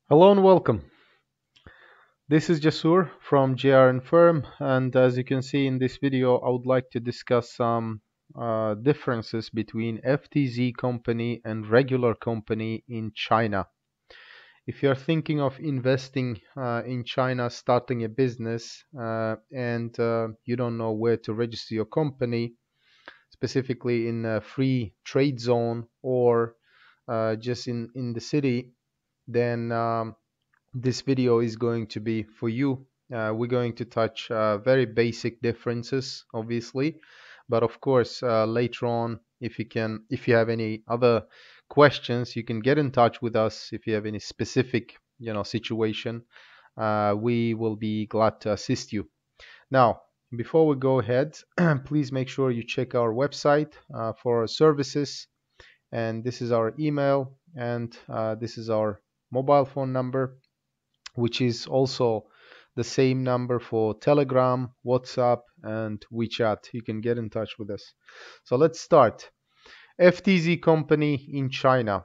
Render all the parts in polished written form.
Hello and welcome. This is Jasur from JR and Firm, and as you can see in this video, I would like to discuss some differences between FTZ company and regular company in China. If you're thinking of investing in China, starting a business, and you don't know where to register your company, specifically in a free trade zone or just in the city, then this video is going to be for you. We're going to touch very basic differences, obviously, but of course, later on, if you have any other questions, you can get in touch with us. If you have any specific, situation, we will be glad to assist you. Now, before we go ahead, please make sure you check our website for our services, and this is our email, and this is our mobile phone number, which is also the same number for Telegram, WhatsApp, and WeChat. You can get in touch with us. So let's start. FTZ company in China.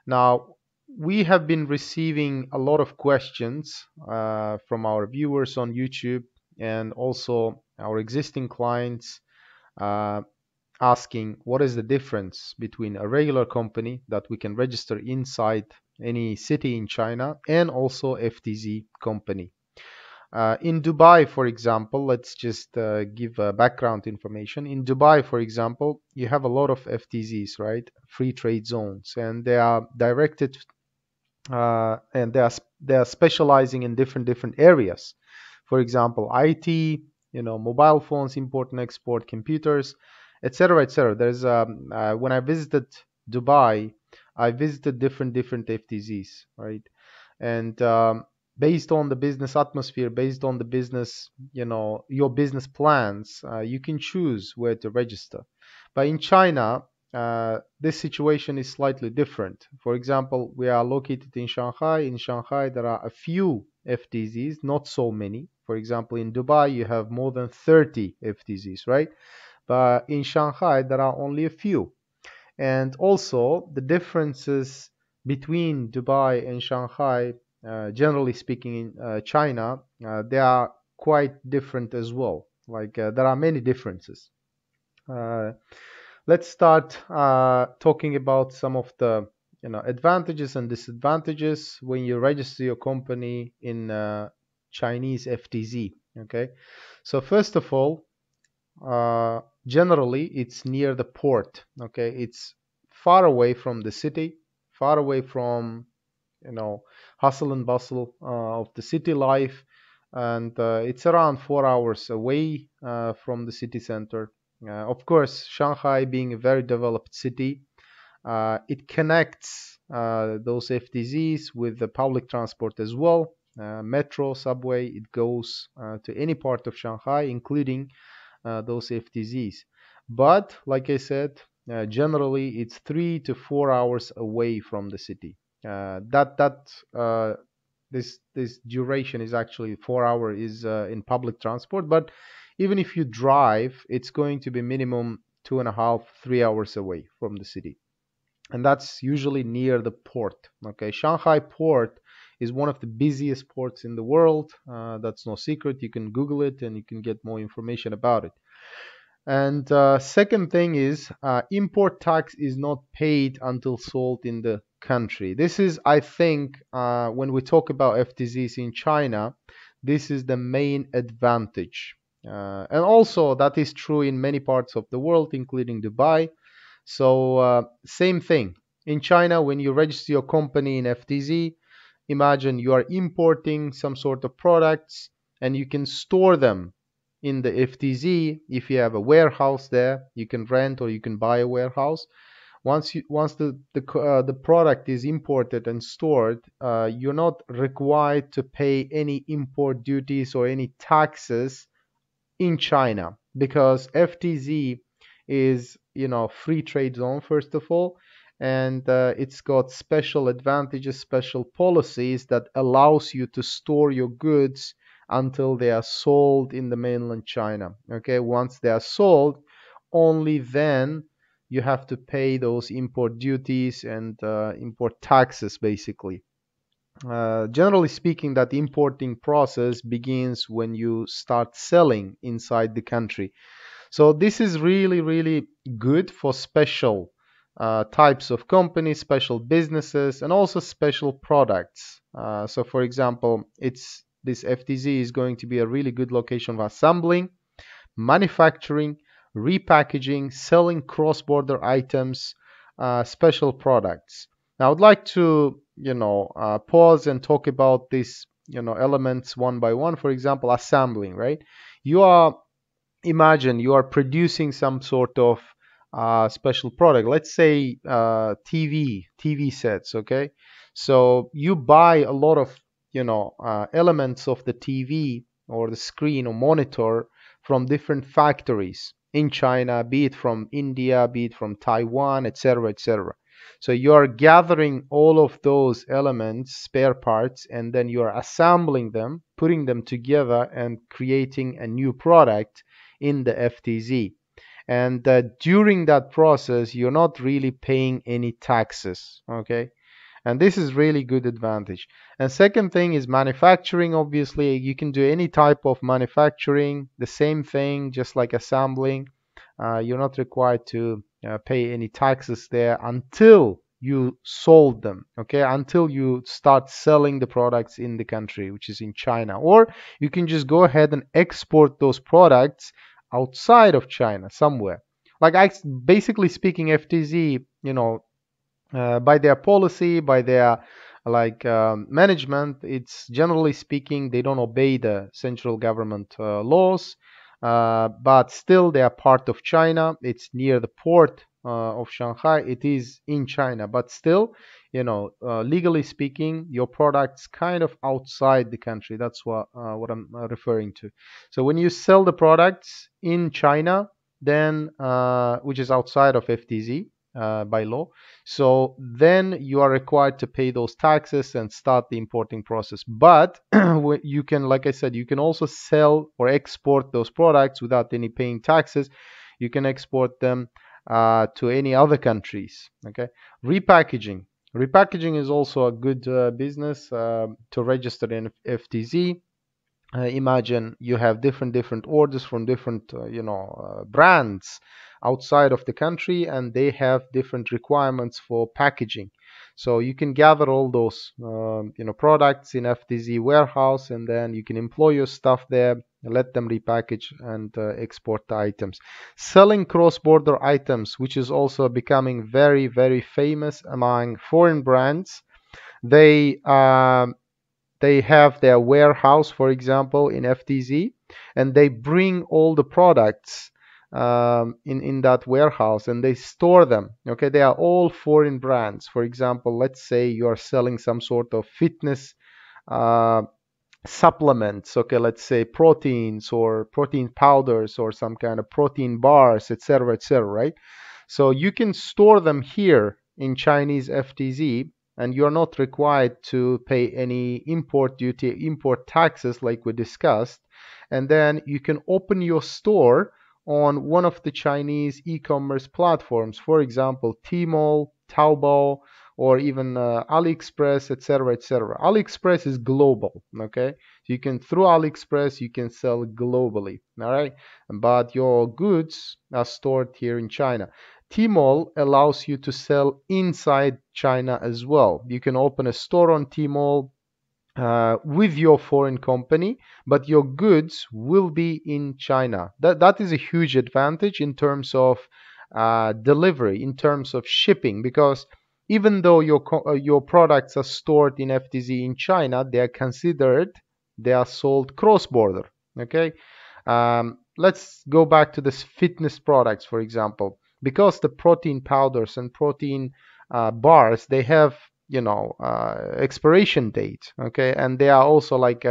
Now, we have been receiving a lot of questions from our viewers on YouTube and also our existing clients uh, asking what is the difference between a regular company that we can register inside any city in China and also FTZ company. In Dubai, for example, let's just give background information. In Dubai, for example, you have a lot of FTZs, right? Free trade zones, and they are directed and they are specializing in different areas. For example, IT, mobile phones, import and export, computers, etc., etc. There's when I visited Dubai, I visited different FTZs, right? And based on the business atmosphere, based on the business, your business plans, you can choose where to register. But in China, this situation is slightly different. For example, we are located in Shanghai. In Shanghai, there are a few FTZs, not so many. For example, in Dubai, you have more than 30 FTZs, right? But in Shanghai, there are only a few. And also, the differences between Dubai and Shanghai, generally speaking, in China, they are quite different as well. Like there are many differences. Uh, let's start talking about some of the advantages and disadvantages when you register your company in Chinese FTZ. Okay, so first of all, generally it's near the port. Okay, it's far away from the city, far away from hustle and bustle of the city life, and it's around 4 hours away from the city center. Of course, Shanghai being a very developed city, it connects those FTZs with the public transport as well. Metro, subway, it goes to any part of Shanghai, including those FTZs. But like I said, generally it's 3 to 4 hours away from the city. This duration is actually 4 hours is in public transport, but even if you drive, it's going to be minimum 2.5, 3 hours away from the city, and that's usually near the port. Okay, Shanghai port is one of the busiest ports in the world. That's no secret. You can Google it and you can get more information about it. And second thing is import tax is not paid until sold in the country. This is, I think, when we talk about FTZs in China, this is the main advantage. And also that is true in many parts of the world, including Dubai. So same thing. In China, when you register your company in FTZ, imagine you are importing some sort of products and you can store them in the FTZ. If you have a warehouse there, you can rent or you can buy a warehouse. Once the product is imported and stored, you're not required to pay any import duties or any taxes in China, because FTZ is free trade zone first of all, and it's got special advantages, special policies that allows you to store your goods until they are sold in the mainland China. Okay, once they are sold, only then you have to pay those import duties and import taxes basically. generally speaking, that importing process begins when you start selling inside the country. So this is really, really good for special types of companies, special businesses, and also special products. So for example, this FTZ is going to be a really good location for assembling, manufacturing, repackaging, selling cross-border items, special products. Now, I'd like to, pause and talk about these, elements one by one. For example, assembling, right? You are Imagine you are producing some sort of special product. Let's say TV sets. Okay, so you buy a lot of elements of the TV or the screen or monitor from different factories in China, be it from India, be it from Taiwan, etc., etc. So you are gathering all of those elements, spare parts, and then you are assembling them, putting them together, and creating a new product in the FTZ. And during that process, you're not really paying any taxes. Okay. And this is really good advantage. And second thing is manufacturing. Obviously, you can do any type of manufacturing, the same thing, just like assembling. You're not required to pay any taxes there until you sold them, okay? Until you start selling the products in the country, which is in China. Or you can just go ahead and export those products outside of China somewhere. Like basically speaking, FTZ, by their policy, by their management, it's generally speaking they don't obey the central government laws, but still they are part of China. It's near the port of Shanghai. It is in China, but still, legally speaking, your product's kind of outside the country. That's what I'm referring to. So when you sell the products in China, then which is outside of FTZ by law, so then you are required to pay those taxes and start the importing process. But you can, like I said, you can also sell or export those products without any paying taxes. You can export them to any other countries. Okay, repackaging. Repackaging is also a good business to register in FTZ. Imagine you have different orders from different brands outside of the country, and they have different requirements for packaging. So you can gather all those products in FTZ warehouse, and then you can employ your staff there, let them repackage and export the items. Selling cross-border items, which is also becoming very, very famous among foreign brands. They have their warehouse, for example, in FTZ, and they bring all the products in that warehouse, and they store them. Okay, they are all foreign brands. For example, let's say you are selling some sort of fitness uh, supplements. Okay, let's say proteins or protein powders or some kind of protein bars, etc., etc. Right? So you can store them here in Chinese FTZ, and you're not required to pay any import duty, import taxes like we discussed. And then you can open your store on one of the Chinese e-commerce platforms, for example, Tmall, Taobao, or even AliExpress, etc., etc. AliExpress is global, okay? So you can, through AliExpress, you can sell globally, all right? But your goods are stored here in China. Tmall allows you to sell inside China as well. You can open a store on Tmall with your foreign company, but your goods will be in China. That is a huge advantage in terms of delivery, in terms of shipping, because even though your products are stored in FTZ in China, they are sold cross-border. Okay, let's go back to this fitness products, for example, because the protein powders and protein bars, they have expiration date. Okay, and they are also like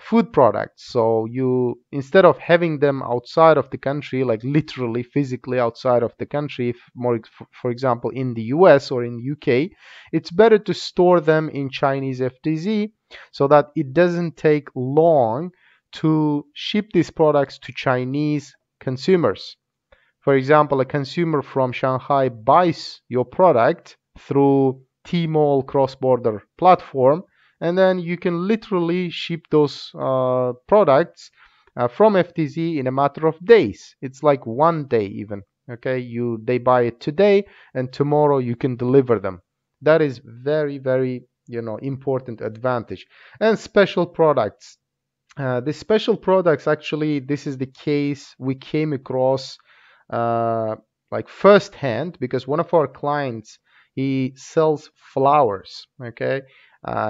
food products. So you, instead of having them outside of the country, like literally physically outside of the country, if more for example in the US or in UK, it's better to store them in Chinese FTZ so that it doesn't take long to ship these products to Chinese consumers. For example, a consumer from Shanghai buys your product through Tmall cross-border platform, and then you can literally ship those products from FTZ in a matter of days. It's like 1 day even. Okay, they buy it today, and tomorrow you can deliver them. That is very, very, important advantage. And special products. The special products, actually, this is the case we came across like firsthand, because one of our clients, he sells flowers. Okay,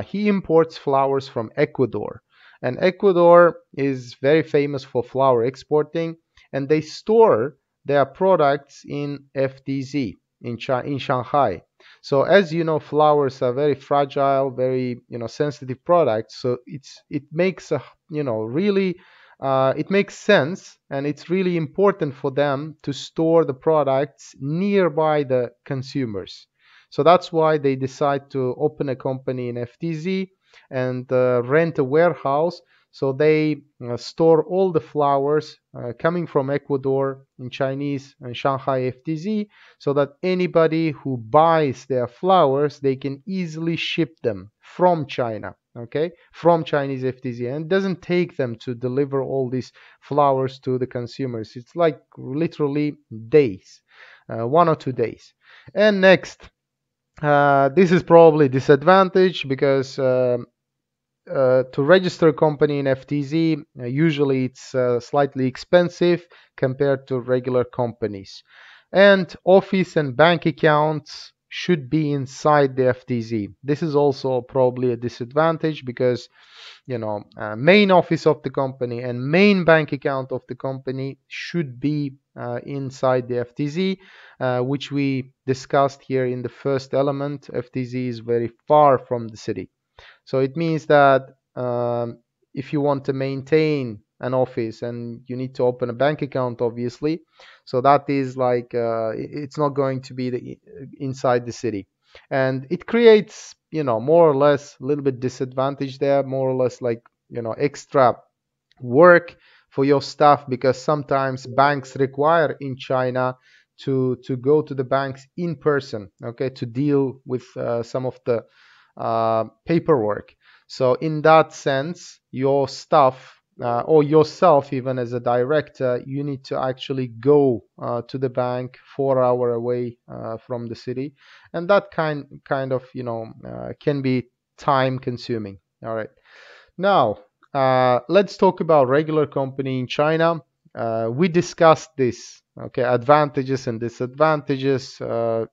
he imports flowers from Ecuador, and Ecuador is very famous for flower exporting, and they store their products in FTZ in Shanghai. So as you know, flowers are very fragile, very sensitive products. So it makes a really it makes sense, and it's really important for them to store the products nearby the consumers. So that's why they decide to open a company in FTZ and rent a warehouse. So they store all the flowers coming from Ecuador in Chinese and Shanghai FTZ, so that anybody who buys their flowers, they can easily ship them from China, okay, from Chinese FTZ, and it doesn't take them to deliver all these flowers to the consumers. It's like literally days, 1 or 2 days. And next, this is probably disadvantage, because to register a company in FTZ, usually it's slightly expensive compared to regular companies. And office and bank accounts should be inside the FTZ. This is also probably a disadvantage, because main office of the company and main bank account of the company should be inside the FTZ, which we discussed here in the first element. FTZ is very far from the city. So it means that if you want to maintain an office and you need to open a bank account, obviously, so that is like it's not going to be inside the city, and it creates more or less a little bit disadvantage there, more or less like extra work for your staff, because sometimes banks require in China to go to the banks in person, okay, to deal with some of the paperwork. So in that sense, your staff or yourself, even as a director, you need to actually go to the bank 4 hours away from the city, and that kind of can be time consuming. All right, now let's talk about regular company in China. We discussed this, okay, advantages and disadvantages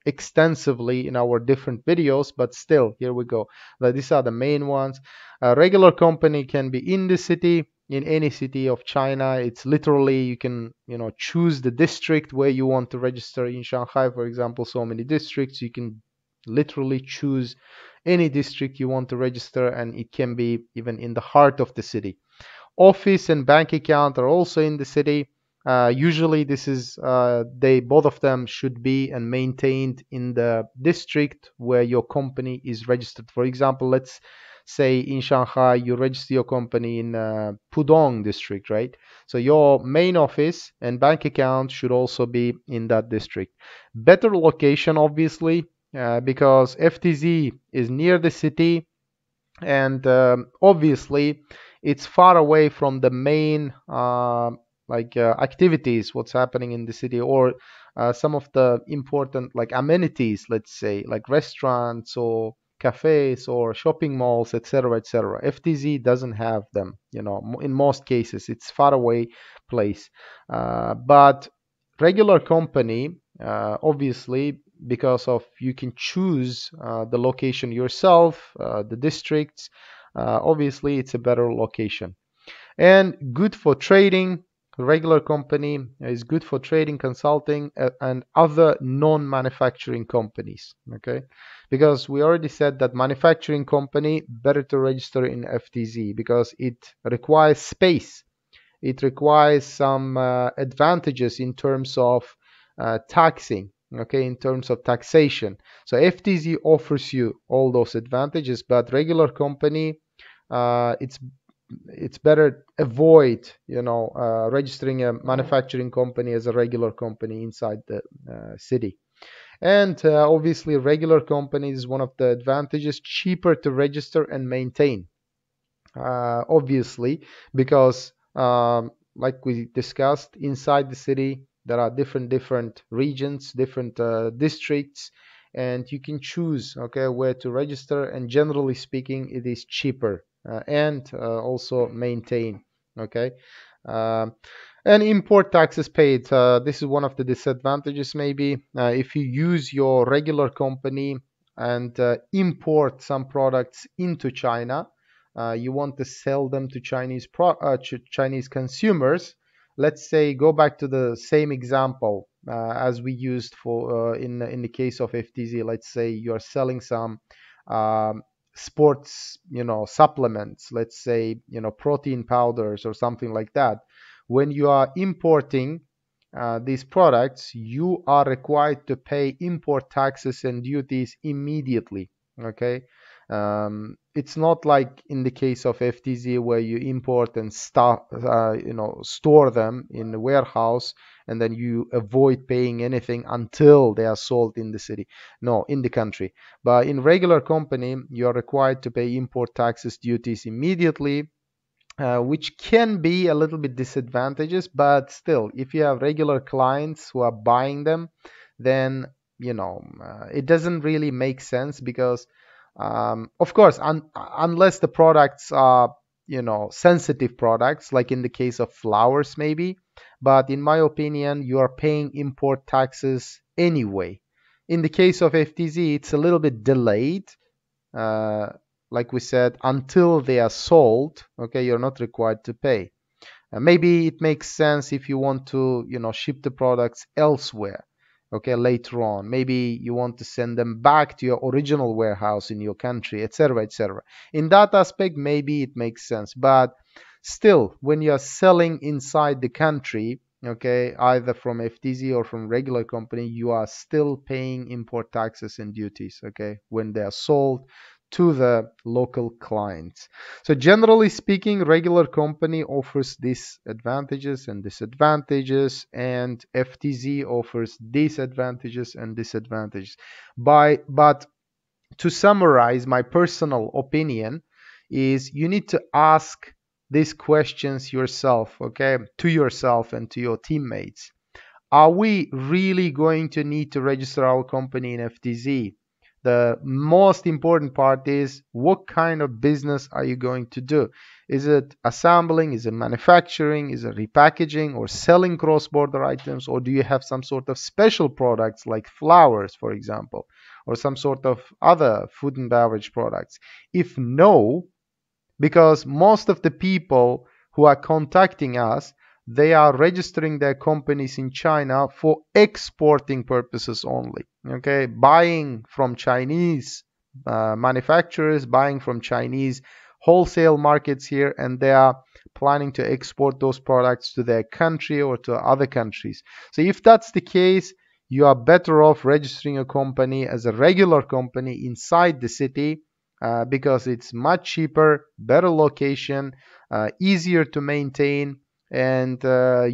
extensively in our different videos, but still, here we go. These are the main ones. A regular company can be in the city, in any city of China. It's literally, you can choose the district where you want to register. In Shanghai, for example, so many districts, you can literally choose any district you want to register, and it can be even in the heart of the city. Office and bank account are also in the city. Usually this is both of them should be and maintained in the district where your company is registered. For example, let's say in Shanghai you register your company in Pudong district, right? So your main office and bank account should also be in that district. Better location, obviously, because FTZ is near the city, and obviously it's far away from the main activities, what's happening in the city, or some of the important like amenities, let's say like restaurants or cafes or shopping malls, etc., etc. FTZ doesn't have them, in most cases. It's far away place, but regular company, obviously, because of you can choose the location yourself, the districts, obviously it's a better location. And good for trading. Regular company is good for trading, consulting, and other non-manufacturing companies, okay? Because we already said that manufacturing company, better to register in FTZ, because it requires space. It requires some advantages in terms of taxing, okay, in terms of taxation. So FTZ offers you all those advantages, but regular company, it's better avoid registering a manufacturing company as a regular company inside the city. And obviously, regular company is one of the advantages, cheaper to register and maintain. Obviously, because like we discussed, inside the city there are different regions, different districts, and you can choose, okay, where to register, and generally speaking it is cheaper and also maintain, okay. um, and import taxes paid, this is one of the disadvantages maybe. If you use your regular company and import some products into China, you want to sell them to Chinese consumers. Let's say, go back to the same example as we used for in the case of FTZ. Let's say you're selling some um, sports, supplements. Let's say, protein powders or something like that. When you are importing these products, you are required to pay import taxes and duties immediately. Okay, it's not like in the case of FTZ where you import and store them in the warehouse and then you avoid paying anything until they are sold in the city. No, in the country. But in regular company, you are required to pay import taxes, duties immediately, which can be a little bit disadvantageous, but still, if you have regular clients who are buying them, then it doesn't really make sense because, of course, unless the products are sensitive products, like in the case of flowers, maybe. But in my opinion, you are paying import taxes anyway. In the case of FTZ, it's a little bit delayed, uh, like we said, until they are sold. Okay, you're not required to pay. Maybe it makes sense if you want to, ship the products elsewhere. Okay, later on, maybe you want to send them back to your original warehouse in your country, etc., etc. In that aspect, maybe it makes sense. But still, when you are selling inside the country, okay, either from FTZ or from regular company, you are still paying import taxes and duties, okay, when they are sold to the local clients. So generally speaking, regular company offers these advantages and disadvantages, and FTZ offers these advantages and disadvantages. But to summarize, my personal opinion is you need to ask these questions yourself, okay, to yourself and to your teammates. Are we really going to need to register our company in FTZ? The most important part is, what kind of business are you going to do? Is it assembling? Is it manufacturing? Is it repackaging or selling cross-border items? Or do you have some sort of special products like flowers, for example, or some sort of other food and beverage products? If no, because most of the people who are contacting us, they are registering their companies in China for exporting purposes only. Okay, buying from Chinese manufacturers, buying from Chinese wholesale markets here, and they are planning to export those products to their country or to other countries. So if that's the case, you are better off registering a company as a regular company inside the city, because it's much cheaper, better location, easier to maintain, and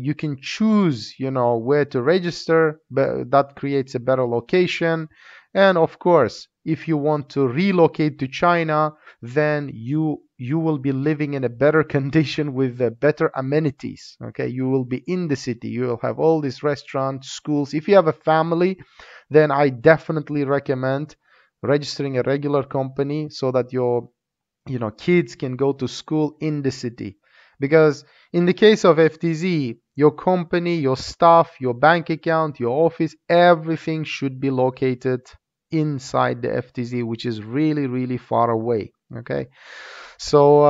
you can choose, where to register. But that creates a better location. And of course, if you want to relocate to China, then you will be living in a better condition with better amenities. Okay, you will be in the city. You will have all these restaurants, schools. If you have a family, then I definitely recommend registering a regular company so that your kids can go to school in the city. Because in the case of FTZ, your company, your staff, your bank account, your office, everything should be located inside the FTZ, which is really, really far away. Okay. So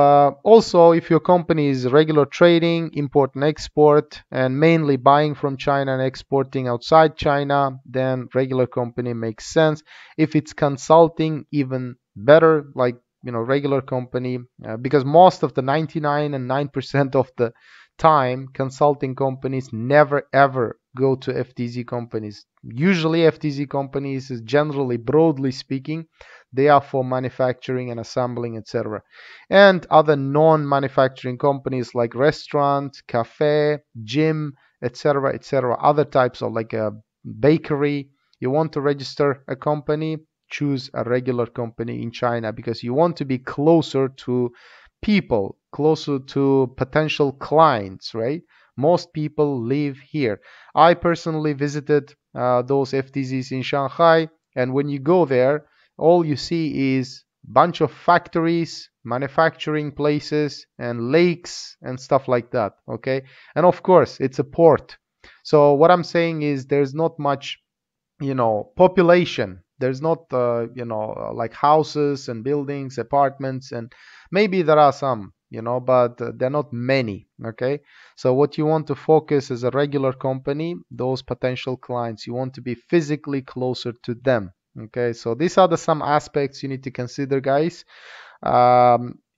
also, if your company is regular trading, import and export, and mainly buying from China and exporting outside China, then regular company makes sense. If it's consulting, even better, like regular company, because most of the 99.9% of the time, consulting companies never ever go to FTZ companies. Usually FTZ companies is generally, broadly speaking, they are for manufacturing and assembling, etc. And other non-manufacturing companies like restaurant, cafe, gym, etc., etc. Other types of like a bakery, You want to register a company, choose a regular company in China because you want to be closer to people, closer to potential clients, right? Most people live here. I personally visited those FTZs in Shanghai, and when you go there, all you see is bunch of factories, manufacturing places, and lakes and stuff like that. Okay, and of course it's a port. So what I'm saying is there's not much, population. There's not like houses and buildings, apartments, and maybe there are some, but they're not many. Okay, so what you want to focus as a regular company, those potential clients, you want to be physically closer to them. Okay, so these are the some aspects you need to consider, guys.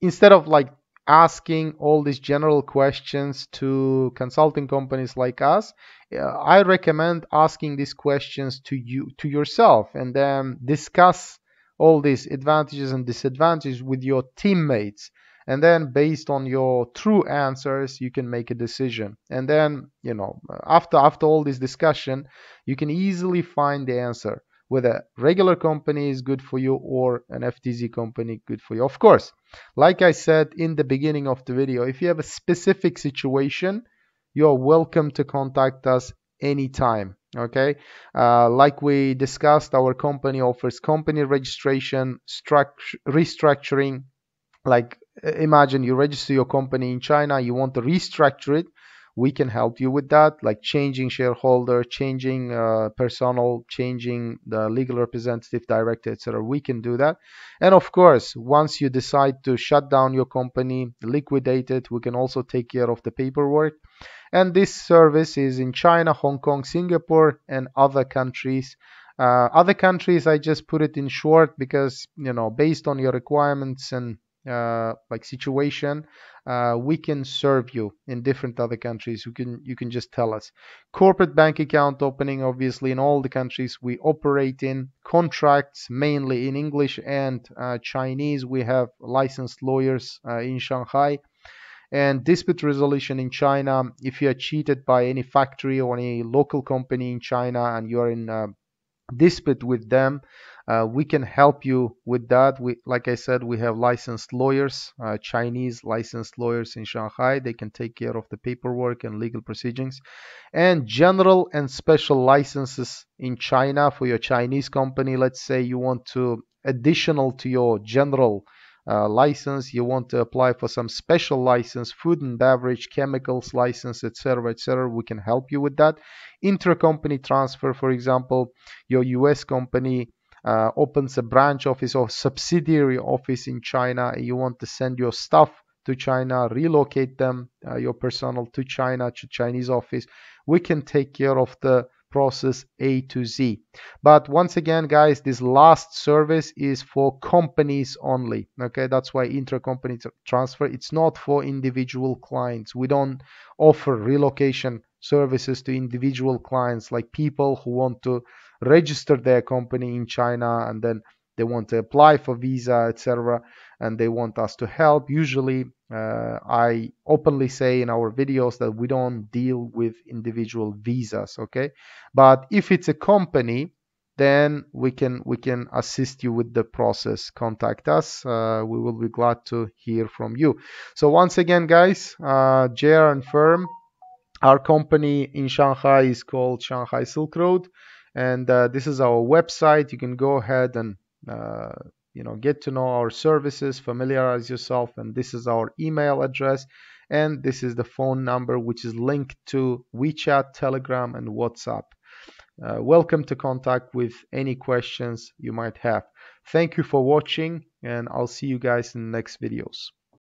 Instead of like asking all these general questions to consulting companies like us, I recommend asking these questions to yourself, and then discuss all these advantages and disadvantages with your teammates. And then based on your true answers, you can make a decision. And then, after all this discussion, you can easily find the answer whether a regular company is good for you or an FTZ company good for you. Of course, like I said in the beginning of the video, if you have a specific situation, you're welcome to contact us anytime. Okay, like we discussed, our company offers company registration, restructuring. Like imagine you register your company in China, you want to restructure it. We can help you with that, like changing shareholder, changing personnel, changing the legal representative, director, etc. We can do that. And of course, once you decide to shut down your company, liquidate it, we can also take care of the paperwork. And this service is in China, Hong Kong, Singapore, and other countries. Other countries, I just put it in short because, based on your requirements and like situation, we can serve you in different other countries. You can just tell us. Corporate bank account opening, obviously, in all the countries we operate in. Contracts mainly in English and Chinese. We have licensed lawyers in Shanghai. And dispute resolution in China. If you are cheated by any factory or any local company in China and you are in dispute with them, we can help you with that. Like I said, we have licensed lawyers, Chinese licensed lawyers in Shanghai. They can take care of the paperwork and legal proceedings. And general and special licenses in China for your Chinese company. Let's say you want to, additional to your general license, you want to apply for some special license, food and beverage, chemicals license, etc., etc. We can help you with that. Intercompany transfer, for example, your US company opens a branch office or subsidiary office in China, and you want to send your stuff to China, relocate them, your personnel to China, to Chinese office. We can take care of the process A to Z. But once again, guys, this last service is for companies only. Okay, that's why intercompany transfer. It's not for individual clients. We don't offer relocation services to individual clients, like people who want to register their company in China and then they want to apply for visa, etc., and they want us to help. Usually, I openly say in our videos that we don't deal with individual visas, okay? But if it's a company, then we can assist you with the process. Contact us. We will be glad to hear from you. So once again, guys, JR and Firm, our company in Shanghai is called Shanghai Silk Road, and this is our website. You can go ahead and get to know our services, familiarize yourself, and this is our email address, and this is the phone number which is linked to WeChat, Telegram, and WhatsApp. Welcome to contact with any questions you might have. Thank you for watching, and I'll see you guys in the next videos.